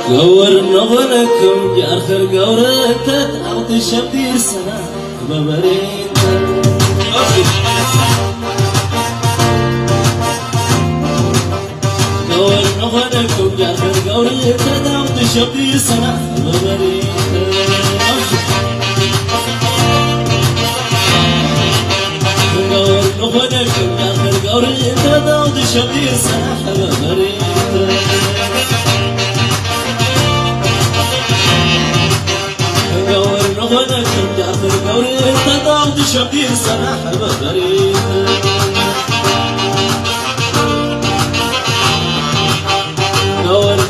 قور نغنكم يا آخر قورتت أعط شبير سنة ببريت قور نغنكم يا آخر قورتت أعط شبير سنة ببريت قور نغنكم يا آخر قورتت أعط شبير سنة ببريت نغنكم يا آخر قورتت أعط شبير سنة ببريت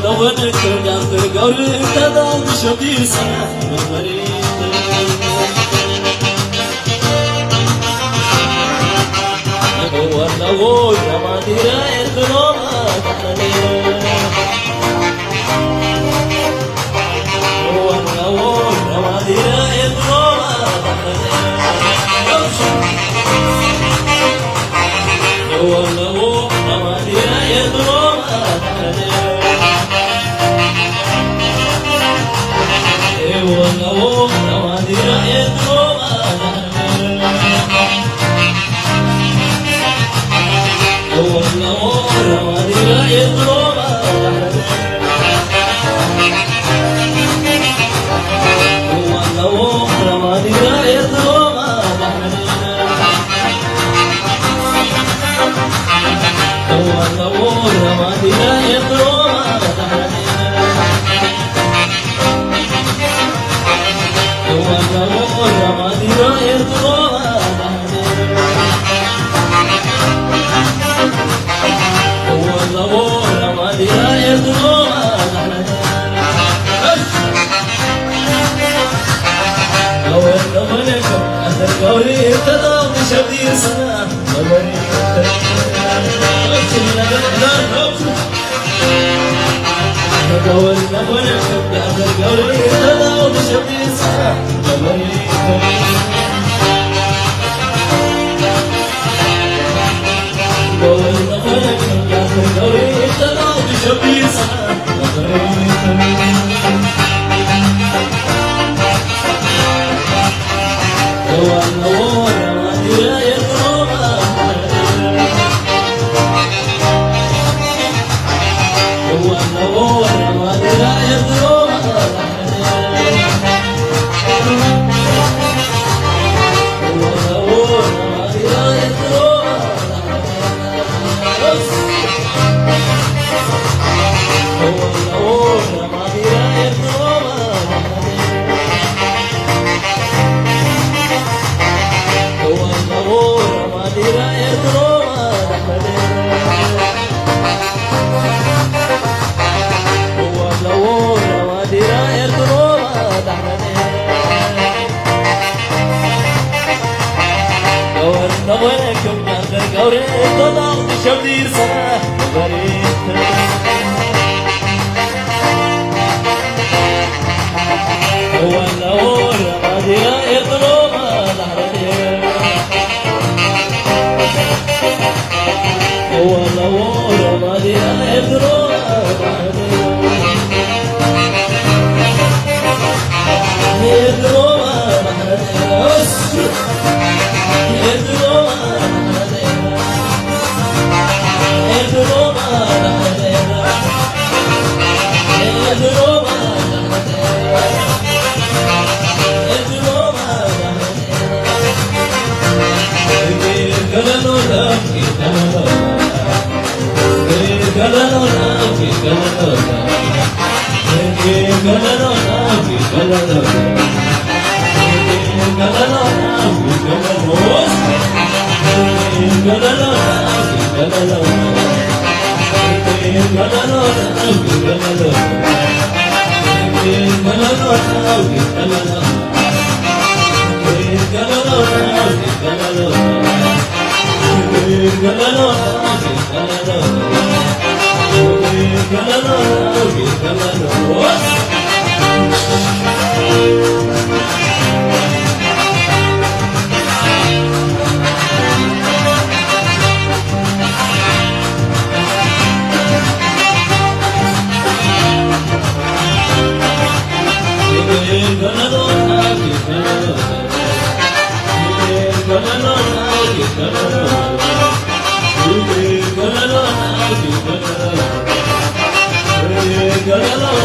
نغنكم يا آخر قورتت أعط شبير سنة ببريت والله يا ما دير الظلمات علينا والله يا ما دير الظلمات علينا والله يا ما دير الظلمات علينا والله يا ما دير الظلمات علينا والله ما دير الظلمات والله ما دير الظلمات والله ما دير الظلمات والله ما دير الظلمات والله ما دير الظلمات نغنكم آخر قورتت أعط شبير سنة ببريت نغنكم يا آخر قورتت أعط شبير سنة ببريت نغنكم يا آخر قورتت أعط شبير سنة ببريت والله ما دير الظلمات والله ما دير الظلمات والله ما دير الظلمات والله ما دير الظلمات والله ما دير الظلمات والله ما دير الظلمات نغنكم يا آخر قورتت أعط شبير سنة ببريت والله ما دير الظلمات والله ما دير الظلمات Galala,